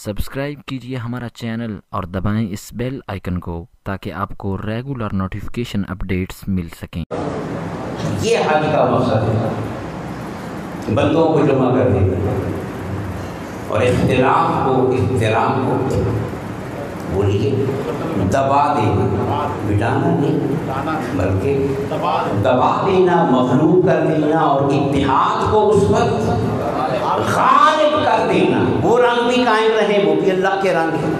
Subscribe کیجیے ہمارا channel اور دبائیں اس بیل آئیکن کو تاکہ آپ کو ریگولر نوٹیفیکیشن اپڈیٹس مل سکیں۔ یہ حج کا مقصد ہے بندوں کو جمع کر دینا اور اختلاف کو بولیے دبا دینا، مٹانا نہیں بلکہ دبا دینا، مغلوب کر دینا اور اتحاد کو اس وقت غالب کر دینا۔ وہ رنگ بھی قائم رہے، وہ بھی اللہ کے رنگ ہے۔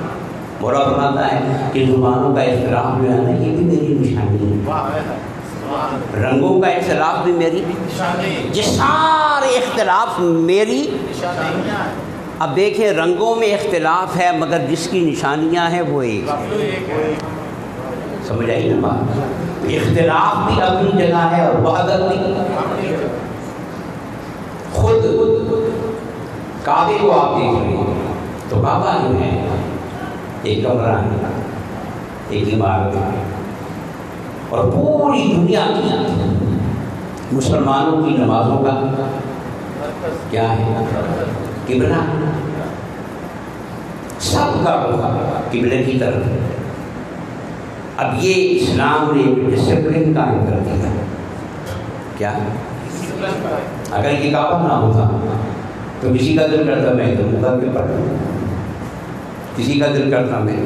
مولا فرماتا ہے کہ زبانوں کا اختلاف جو ہے نا، یہ بھی میری نشانی ہے، رنگوں کا اختلاف بھی میری، یہ سارے اختلاف میری۔ اب دیکھیں رنگوں میں اختلاف ہے مگر جس کی نشانیاں ہیں وہ ایک ہے۔ سمجھ آئی نا بات؟ اختلاف بھی اپنی جگہ ہے اور وحدت بھی۔ خود کعبے کو آپ دیکھ رہے ہیں تو کعبہ جو ہے ایک کمرہ ہے، ایک عمارت ہے، اور پوری دنیا کی مسلمانوں کی نمازوں کا کیا ہے؟ قبلہ، سب کا رخ قبلے کی طرف ہے۔ اب یہ اسلام نے ڈسپلن قائم کر دیا۔ کیا؟ اگر یہ کعبہ نہ ہوتا تو کسی کا دل کرتا میں تو مقدر کے پڑھ لوں، کسی کا دل کرتا میں،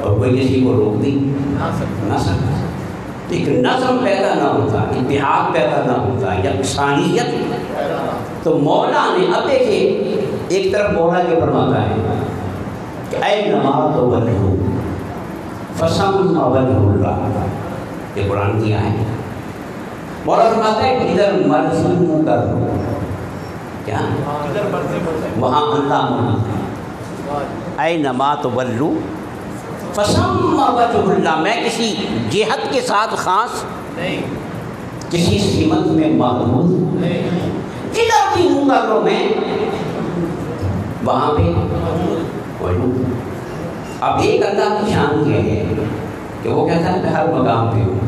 اور کوئی کسی کو روک دی نہ سکتا۔ ایک نظم پیدا نہ ہوتا، اتحاد پیدا نہ ہوتا، یکسانیت۔ تو مولا نے اب دیکھیں ایک طرف مولا یہ فرماتا ہے کہ اے نماز وجہ فسم وجہ اللہ، یہ قرآن کی آیت ہے۔ مولا فرماتا ہے کہ ادھر مرضی کر دو، کیا وہاں اللہ منع، اے نماز ولو فسم وجہ اللہ، میں کسی جہت کے ساتھ خاص نہیں، کسی سمت میں محدود نہیں، جدھر بھی ہوں کر لو میں وہاں پہ موجود۔ اب ایک اللہ کی شان یہ ہے کہ وہ کہتا ہے میں ہر مقام پہ ہوں،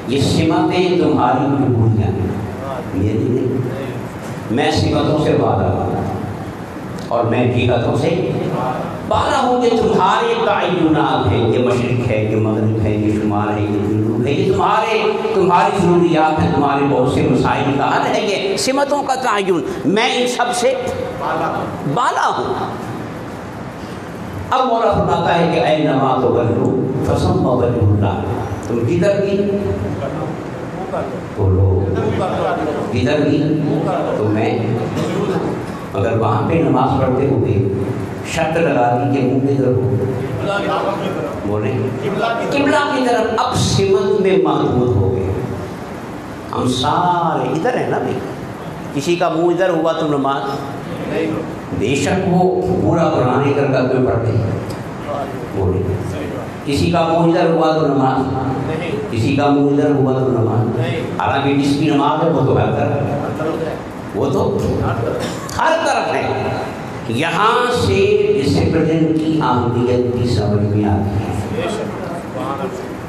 یہ سمتیں تمہاری مجبوریاں ہیں، میری نہیں، میں سمتوں سے بالا ہوں اور میں جہتوں سے بالا ہوں۔ یہ تمہارے تعینات ہیں، یہ مشرق ہے، یہ مغرب ہے، یہ شمال ہے، یہ جنوب ہے، یہ تمہاری ضروریات ہیں، تمہارے بہت سے مسائل کا حل ہے، یہ سمتوں کا تعین، میں ان سب سے بالا ہوں۔ اب مولا فرماتا ہے کہ اے نماز ولو فسم وجہ اللہ، تم کدھر بھی بولو، کدھر بھی تو میں، اگر وہاں پہ نماز پڑھتے ہوئے شرط لگا دی کہ منہ کدھر ہو، بولیں قبلہ کی طرف، اب سمت میں محدود ہو گئے ہم سارے، ادھر ہے نا بھائی، کسی کا منہ ادھر ہوا تو نماز، بے شک وہ پورا قرآن ایک رکعت میں پڑھتے ہیں، بولیں کسی کا منہ ادھر ہوا تو نماز، کسی کا منہ ادھر ہوا تو نماز، حالانکہ جس کی نماز ہے وہ تو ہر طرف ہے، وہ تو ہر طرف ہے۔ یہاں سے ڈسپلن کی اہمیت بھی سمجھ میں آتی ہے۔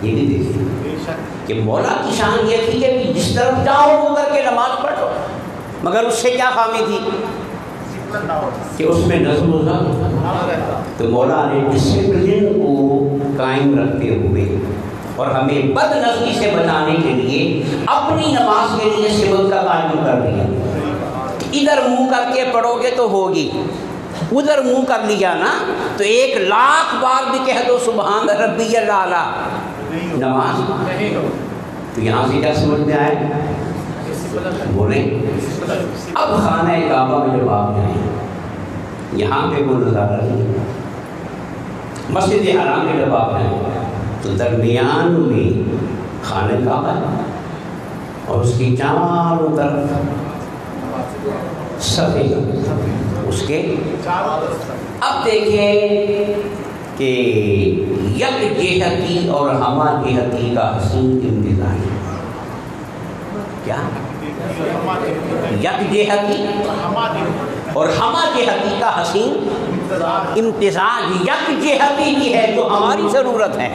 یہ بھی دیکھیں کہ مولا کی شان یہ تھی کہ جس طرف جاؤ ہو کر کے نماز پڑھو، مگر اس سے کیا خامی تھی کہ اس میں نظم و ضبط۔ تو مولا نے ڈسپلن کو قائم رکھتے ہوئے اور ہمیں بد نظمی سے بچانے کے لیے اپنی نماز کے لیے سمت کا تعین کر دیا۔ ادھر منہ کر کے پڑھو گے تو ہوگی، ادھر منہ کر لیا نا تو 1,00,000 بار بھی کہہ دو سبحان ربی الاعلی، نماز تو یہاں سے کیا سمجھ میں آئے؟ بولیں اب خانہ کعبہ میں جب آپ جائیں، یہاں پہ کوئی نظارہ نہیں، مسجد حرام میں جب آپ جائیں تو درمیان میں خانہ کعبہ ہے اور اس کی چاروں طرف صفے اس کے۔ اب دیکھیں کہ یک جہتی اور ہمہ جہتی کا حسین امتزاج، کیا یک جہتی اور ہمہ جہتی کا حسین امتزاج، یک جہتی کی ہے جو ہماری ضرورت ہے،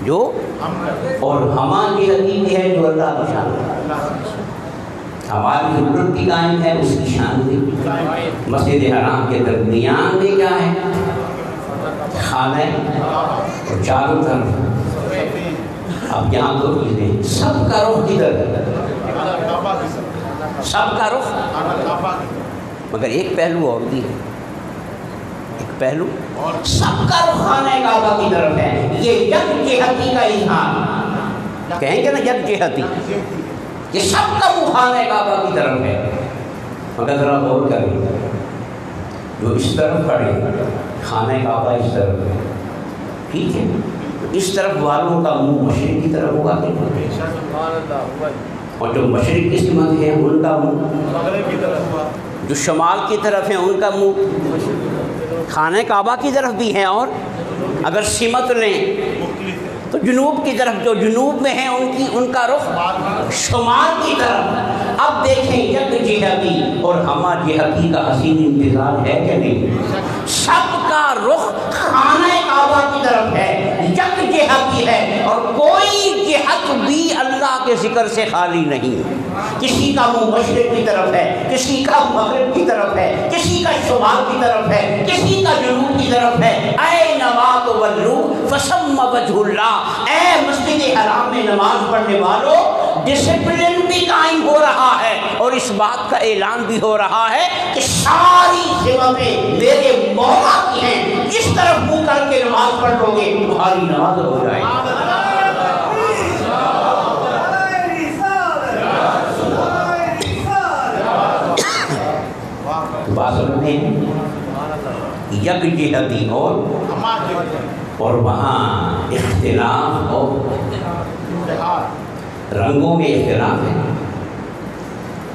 جو اور ہمہ جہتی کی ہے جو اللہ کی شان ہے۔ ہماری ضرورت بھی قائم ہے، اس کی شان بھی۔ مسجد حرام کے درمیان میں کیا ہے؟ خانہ، اور چاروں طرف اب یہاں دو چیزیں، سب کا رخ کدھر ہے؟ سب کا رخ، مگر ایک پہلو اور بھی ہے، ایک پہلو سب کا رخ خانہ کعبہ کی طرف ہے۔ یہ یک جہتی کا اظہار، کہیں گے نا یک جہتی، یہ سب کا منہ خانہ کعبہ کی طرف ہے۔ مگر ذرا غور کریں، جو اس طرف کھڑے خانہ کعبہ اس طرف ہے، ٹھیک ہے، اس طرف والوں کا منہ مشرق کی طرف ہوگا کہ اور جو مشرق کی سمت ہے ان کا منہ، جو شمال کی طرف ہے ان کا منہ خانہ کعبہ کی طرف بھی ہے، اور اگر سمت لیں تو جنوب کی طرف، جو جنوب میں ہیں ان کا رخ شمال کی طرف۔ اب دیکھیں یک جہتی اور ہما جہتی کا حسین امتزاج ہے کہ نہیں؟ سب کا رخ خانہ کعبہ کی طرف ہے، یک جہتی ہے، اور کوئی جہت بھی اللہ کے ذکر سے خالی نہیں۔ کسی کا منہ مشرق کی طرف ہے، کسی کا مغرب کی طرف ہے، کسی کا شمال کی طرف ہے، کسی کا جنوب کی طرف ہے۔ اینما تولوا فثم وجہ اللہ، اے مسجد حرام میں نماز پڑھنے والوں، ڈسپلن بھی قائم ہو رہا ہے، اور اس بات کا اعلان بھی ہو رہا ہے کہ ساری سمتیں میرے مولا کی ہیں، جس طرف منہ کر کے نماز پڑھ لو گے تمہاری نماز ہو جائے گی۔ یک جہتی اور وہاں اختلاف اور رنگوں میں اختلاف ہے،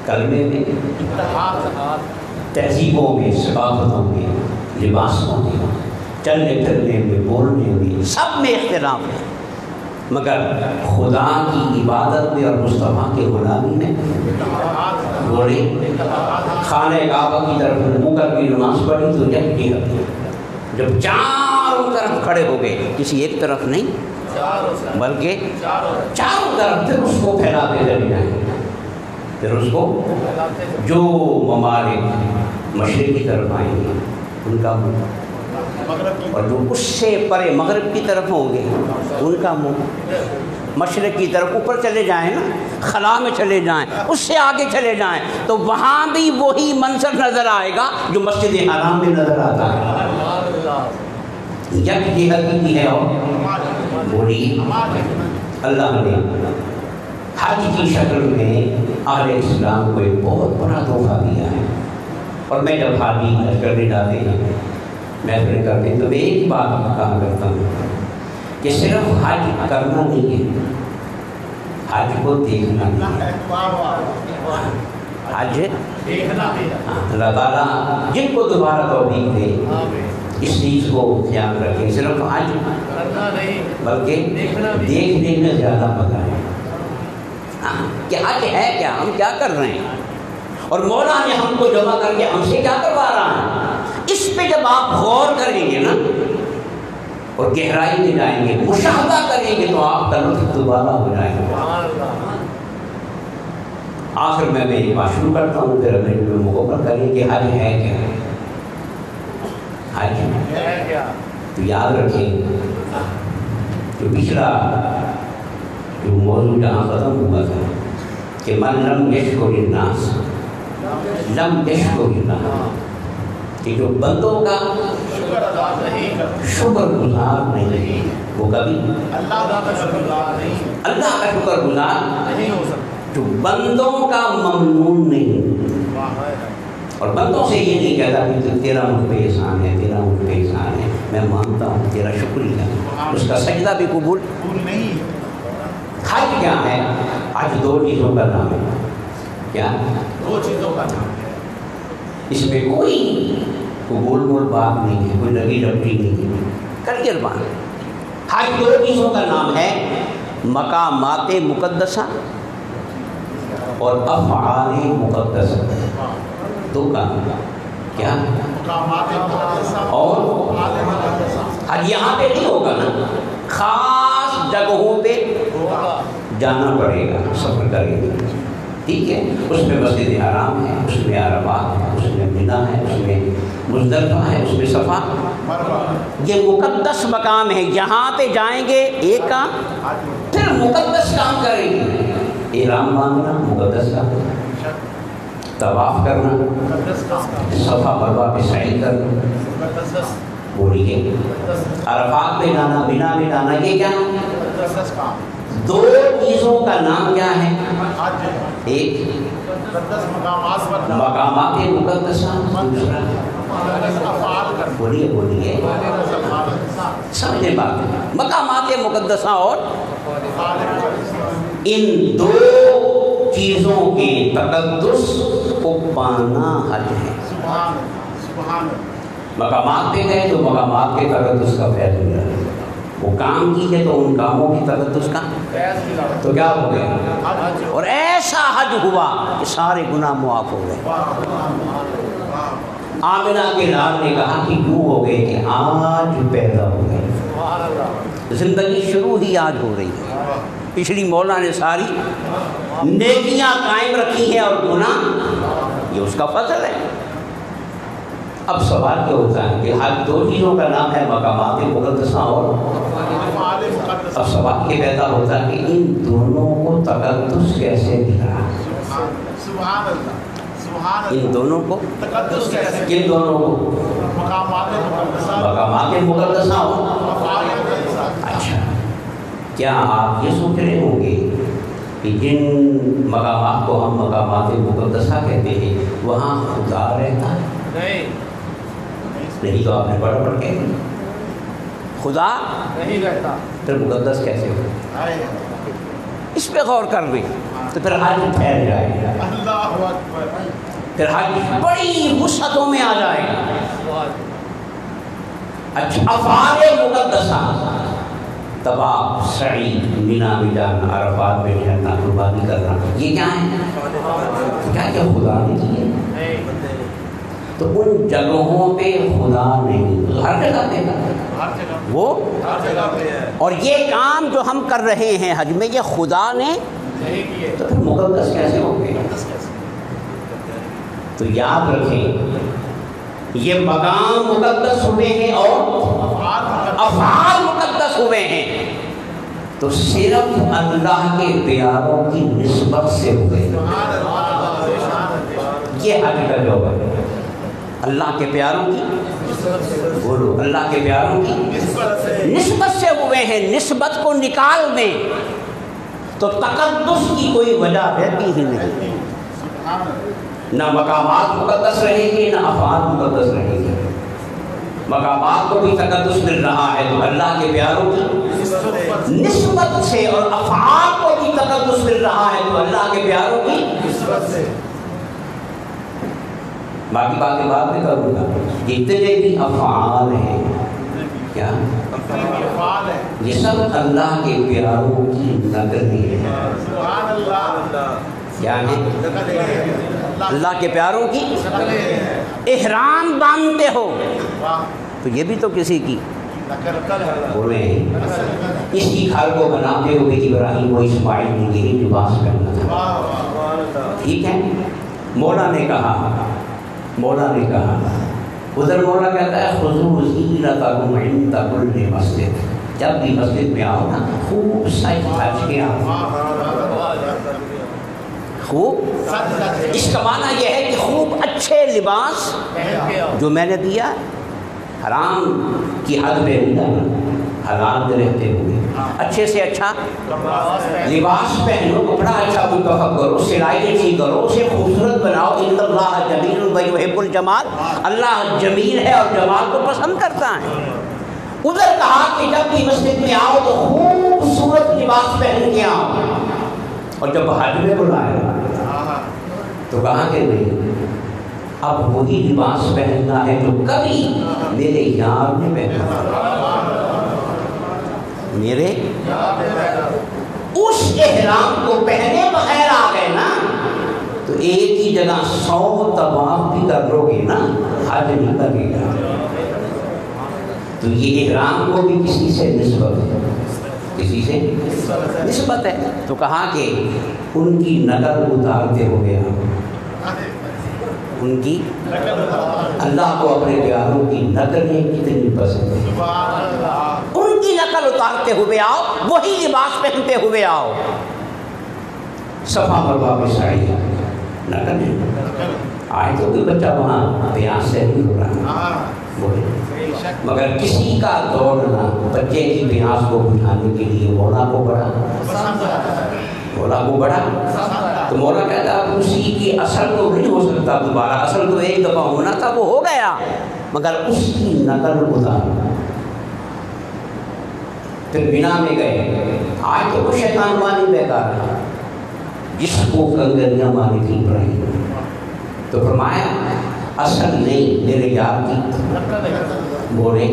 کلمے میں، تہذیبوں میں، ثقافتوں میں، لباسوں میں، چلنے پھرنے میں، بولنے میں، سب میں اختلاف ہے، مگر خدا کی عبادت میں اور مصطفیٰ کے غلامی میں بولے خانہ کعبہ کی طرف منہ کر کے نماز پڑھی تو یک جہتی، جب چاروں طرف کھڑے ہو گئے، کسی ایک طرف نہیں بلکہ چاروں طرف، پھر اس کو پھیلاتے چلے جائیں، پھر اس کو جو ممالک مشرق کی طرف آئیں گے ان کا منہ، اور جو اس سے پرے مغرب کی طرف ہوں گے ان کا منہ، مشرق کی طرف اوپر چلے جائیں نا، خلا میں چلے جائیں، اس سے آگے چلے جائیں تو وہاں بھی وہی منظر نظر آئے گا جو مسجد حرام میں نظر آتا ہے۔ یک جہتی ہے، اور بولی اللہ نے حج کی شکل میں اہل اسلام کو ایک بہت بڑا تحفہ دیا ہے، اور میں جب حاجی حج کرنے جاتے ہیں، محفلیں کرتے ہیں، تو میں ایک بات کہا کرتا ہوں کہ صرف حج کرنا نہیں ہے، حج کو دیکھنا نہیں ہے، حج اللہ تعالیٰ جن کو دوبارہ توفیق دے اس چیز کو خیال رکھیں، صرف حج بلکہ دیکھنے میں زیادہ مزہ ہے کہ حج ہے کیا، ہم کیا کر رہے ہیں، اور مولا نے ہم کو جمع کر کے ہم سے کیا کروا رہا ہے۔ اس پہ جب آپ غور کریں گے نا اور گہرائی میں جائیں گے، مشاہدہ کریں گے، تو آپ کا لطف دوبارہ ہو جائے گا۔ آخر میں یہ بات شروع کرتا ہوں، پھر اگلے میں مکمل کریں کہ حج ہے کیا، حج ہے کیا، تو یاد رکھیں جو پچھلا جو موضوع جہاں ختم ہوا تھا کہ من لم یشکر الناس لم یشکر اللہ، کہ جو بندوں کا شکر گزار نہیں وہ کبھی اللہ کا شکر گزار نہیں ہو سکتا، جو بندوں کا ممنون نہیں، اور بندوں سے یہ نہیں کہتا کہ تیرا مجھ پہ احسان ہے، تیرا مجھ پہ احسان ہے، میں مانتا ہوں تیرا شکریہ، اس کا سجدہ بھی قبول نہیں۔ حج کیا ہے؟ حج دو چیزوں کا نام ہے، کیا؟ دو چیزوں کا نام ہے، اس میں کوئی گول گول بات نہیں ہے، کوئی لگی لپٹی نہیں ہے، کلیئر بات۔ حج دو چیزوں کا نام ہے، مقامات مقدسہ اور افعال مقدسہ، دو کا کیا؟ اور حج یہاں پہ نہیں ہوگا نا، خاص جگہوں پہ جانا پڑے گا، سفر کریں گے، ٹھیک ہے، اس میں مسجد حرام ہے، اس میں عرفات ہے، اس میں منی ہے، اس میں مزدلفہ ہے، اس میں صفا، یہ مقدس مقام ہے، یہاں پہ جائیں گے ایک کام، پھر مقدس کام کریں گے، احرام باندھنا مقدس کام، طواف کرنا، صفا مروا پہ سعی کرنا، بولیے عرفات پہ جانا، منی میں جانا، یہ کیا ہے؟ دو چیزوں کا نام کیا ہے؟ ایک مقامات مقدسہ، دوسرا بولیے سمجھے بات، مقامات مقدسہ، اور ان دو چیزوں کے تقدس کو پانا حج ہے۔ مقامات پہ گئے تو مقامات کے تقدس کا فیض ملا، وہ کام کیجئے تو ان کاموں کی تقدس کا تو کیا ہو گیا، اور ایسا حج ہوا کہ سارے گناہ معاف ہو گئے۔ آمنہ کے لال نے کہا کہ کیوں ہو گئے، کہ آج پیدا ہو گئے، زندگی شروع ہی آج ہو رہی ہے، پچھلی مولا نے ساری نیکیاں قائم رکھی ہیں اور گناہ یہ اس کا فضل ہے۔ اب سوال کیا ہوتا ہے کہ حج دو چیزوں کا نام ہے، مقامات مقدسہ اور، اب سوال یہ پیدا ہوتا ہے کہ ان دونوں کو تقدس کیسے ملا، ان دونوں کو کن دونوں کو، مقامات مقدسہ اور، اچھا کیا آپ یہ سوچ رہے ہوں گے کہ جن مقامات کو ہم مقامات مقدسہ کہتے ہیں وہاں خدا رہتا ہے؟ نہیں تو آپ نے پڑھ کے خدا نہیں رہتا، پھر مقدس کیسے ہو؟ اس پہ غور کر لیں تو پھر حج پھیل جائے گا، پھر حج بڑی وسعتوں میں آ جائے گا۔ اچھا افعال مقدسہ، طواف، سعی، منی میں جانا، عرفات میں جانا، قربانی کرنا، یہ کیا ہے؟ کیا خدا نے کیے؟ تو ان جگہوں پہ خدا نہیں، ہر جگہ پہ وہ، اور یہ کام جو ہم کر رہے ہیں حج میں یہ خدا نے، تو پھر مقدس کیسے ہو گئے؟ تو یاد رکھیں یہ مقام مقدس ہوئے ہیں اور افعال مقدس ہوئے ہیں، تو صرف اللہ کے پیاروں کی نسبت سے ہوئے، یہ حج کا جواب ہے۔ اللہ کے پیاروں کی، بولو اللہ کے پیاروں کی نسبت سے ہوئے ہیں، نسبت کو نکال دیں تو تقدس کی کوئی وجہ رہتی ہی نہیں، نہ مقامات مقدس رہیں گے نہ افعال مقدس رہیں گے۔ مقامات کو بھی تقدس مل رہا ہے تو اللہ کے پیاروں کی نسبت سے، اور افعال کو بھی تقدس مل رہا ہے تو اللہ کے پیاروں کی نسبت سے۔ باقی باتیں بعد میں کروں گا، جتنے بھی افعال ہیں کیا یہ سب اللہ کے پیاروں کی نقلیں ہیں، کیا ہے؟ اللہ کے پیاروں کی احرام باندھتے ہو تو یہ بھی تو کسی کی بولے ہیں، اس کی کھال کو بناتے ہو کہ ابراہیم و اسماعیل نے یہی لباس پہننا تھا، ٹھیک ہے۔ مولا نے کہا ادھر مولا کہتا ہے خذوا زینتکم عند کل مسجد، جب بھی مسجد میں آؤ نا خوب سج دھج کے آؤ، خوب، اس کا معنی یہ ہے کہ خوب اچھے لباس جو میں نے دیا، حرام کی حد میں نہیں جانا، حلال میں رہتے ہوئے اچھے سے اچھا لباس پہنو، کپڑا اچھا منتخب کرو، سلائی اچھی کرو، اسے خوبصورت بناؤ، ان اللہ جمیل ویحب الجمال، اللہ جمیل ہے اور جمال کو پسند کرتا ہے۔ ادھر کہا کہ جب بھی مسجد میں آؤ تو خوبصورت لباس پہن کے آؤ، اور جب حج میں بلایا تو کہا کہ نہیں اب وہی لباس پہننا ہے جو کبھی میرے یار نے پہنا، میرے اس احرام کو پہنے بغیر آ گئے نا تو ایک ہی جگہ 100 طواف بھی کر لو گے نا، حج نہیں لگے گا۔ تو یہ احرام کو بھی کسی سے نسبت ہے، کسی سے نسبت ہے. تو کہا کہ ان کی نقل اتارتے ہوئے ان کی اللہ کو اپنے پیاروں کی نقلیں کتنی پسند ہیں. ان کی نقل اتارتے ہوئے آؤ, وہی لباس پہنتے ہوئے آؤ. صفا مروا میں ساڑی نقل ہے. آئے تو کوئی بچہ وہاں بیان سے نہیں ہو رہا بولے, مگر کسی کا دوڑنا بچے کی بیاس کو بٹھانے کے لیے مولا کو بڑھا, مولا کو بڑھا. تو مولا کہتا اسی کی اثر تو نہیں ہو سکتا دوبارہ, اثر تو ایک دفعہ ہونا تھا وہ ہو گیا, مگر اس کی نقل اتارا. پھر بنا میں گئے, آج تو وہ شیطان مانی بیکار ہے جس کو کنگریاں مانی تھی پڑھی. تو فرمایا اصل نہیں میرے یار کی بولے,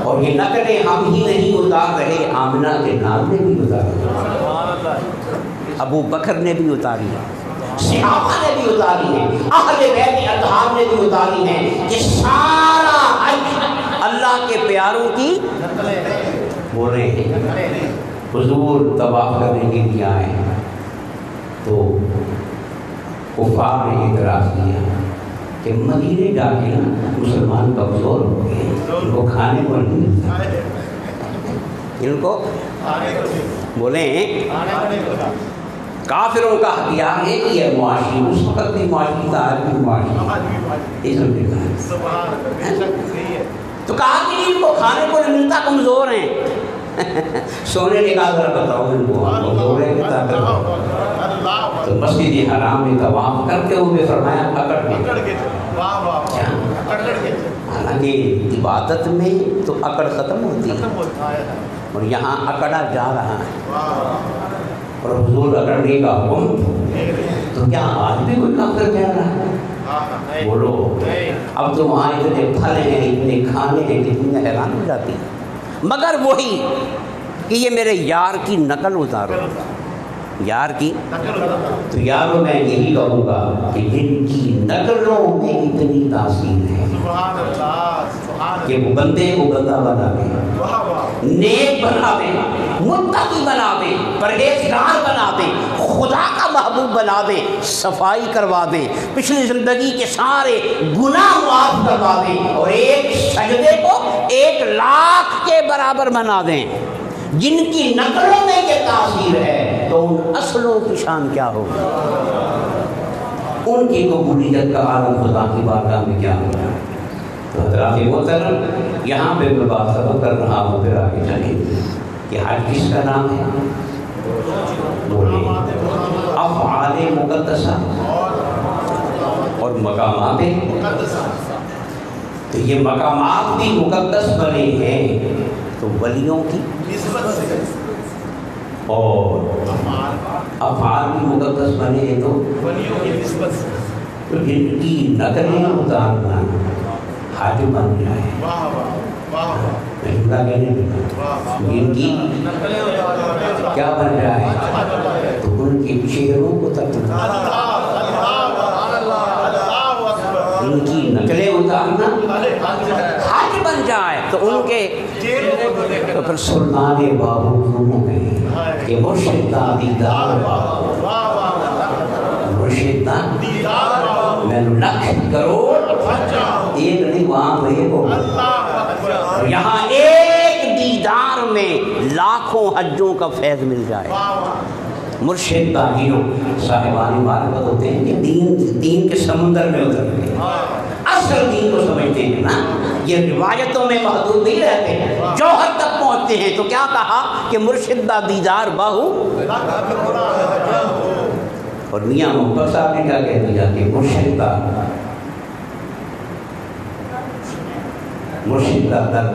اور یہ نقلیں ہم ہی نہیں اتار رہے, آمنہ کے نام نے بھی اتاری, ابو بکر نے بھی اتاری, صحابہ نے بھی اتاری ہے, اہل بیت اطہار نے بھی اتاری ہے کہ سارا حج اللہ کے پیاروں کی بولے. حضور طواف کرنے کے لیے آئے تو کفار نے اعتراض کیا کہ مدینے جا کے نا مسلمان کمزور ہو گئے, ان کو کھانے کو نہیں ملتا, ان کو بولیں کافروں کا ہتھیار ہے کہ یہ معاشی, اس وقت بھی معاشی تھا, آج بھی معاشی. تو کہا کہ ان کو کھانے کو نہیں ملتا, کمزور ہیں. سونے نے کہا ذرا بتاؤ ان کو بولے کہ تو مسجد حرام میں طواف کرتے ہوئے فرمایا اکڑ کے. حالانکہ عبادت میں تو اکڑ ختم ہوتی ہے اور یہاں اکڑا جا رہا ہے, اور حضور اکڑنے کا حکم. تو کیا آج بھی کوئی کافر کہہ رہا ہے؟ بولو, اب تو وہاں اتنے پھل ہیں, اتنے کھانے ہیں کہ دنیا حیران ہو جاتی ہے. مگر وہی کہ یہ میرے یار کی نقل اتارو, یار کی. تو یارو میں یہی کہوں گا کہ جن کی نقلوں میں اتنی تاثیر ہے کہ وہ بندے کو بندہ بنا دے, نیک بنا دے, متقی بنا دے, پرہیزگار بنا دے, خدا کا محبوب بنا دے, صفائی کروا دیں, پچھلی زندگی کے سارے گناہ معاف کروا دیں, اور ایک سجدے کو 1,00,000 کے برابر بنا دیں. جن کی نقلوں میں یہ تاثیر ہے تو ان اصلوں کی شان کیا ہوگی, ان کی قبولیت کا عالم خدا کی بارگاہ میں کیا ہوگا. تو حضرات محترم, یہاں پہ میں بات ختم کر رہا ہوں, پھر آگے چلیں کہ حج کس کا نام ہے. بولے افعال مقدسہ اور مقامات مقدسہ. تو یہ مقامات بھی مقدس بنے ہیں تو ولیوں کی اور افعال بھی مقدس بنے ہیں تو تو جن کی نقلیں اتارنا حج بن جائے. جن کی کیا بن جائے تو ان کے چہروں کو تکنا, ان کی نقلیں اتارنا حج بن جائے تو ان کے. تو پھر سلطان بابو کیوں نہ کہیں کہ مرشد دا دیدار, مرشد دا میں لکھ کروڑ ایک نہیں وہاں ایک ہو, یہاں ایک دیدار میں لاکھوں حجوں کا فیض مل جائے. مرشد داغیوں صاحبان معرفت ہوتے ہیں کہ دین کے سمندر میں اتر گئے, اصل دین کو سمجھتے ہیں نا, یہ روایتوں میں محدود نہیں رہتے ہیں, جوہر تک پہنچتے ہیں. تو کیا کہا کہ مرشد دا دیدار باہو, اور میاں محمد صاحب نے کیا کہہ دیا کہ مرشد دا در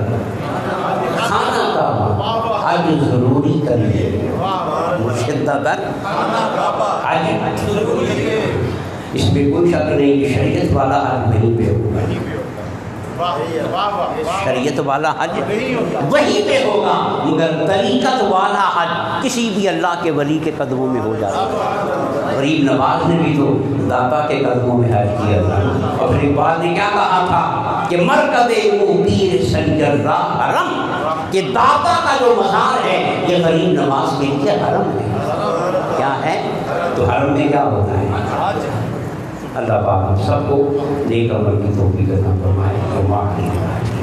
خانہ کعبہ حج ضروری کریے. مرشد دا در حج, اس میں کوئی شک نہیں کہ شریعت والا حج وہیں پہ ہوگا, شریعت والا حج وہیں پہ ہوگا, مگر طریقت والا حج کسی بھی اللہ کے ولی کے قدموں میں ہو جاتا ہے. غریب نواز نے بھی تو داتا کے قدموں میں حج کیا تھا, اور پھر اقبال نے کیا کہا تھا کہ مرکز وہ پیر سنجر راہ حرم کہ داتا کا جو مزار ہے یہ غریب نواز کے لیے حرم ہے. کیا ہے؟ تو حرم میں کیا ہوتا ہے؟ اللہ پاک ہم سب کو نیک عمل کی توفیق عطا فرمائے.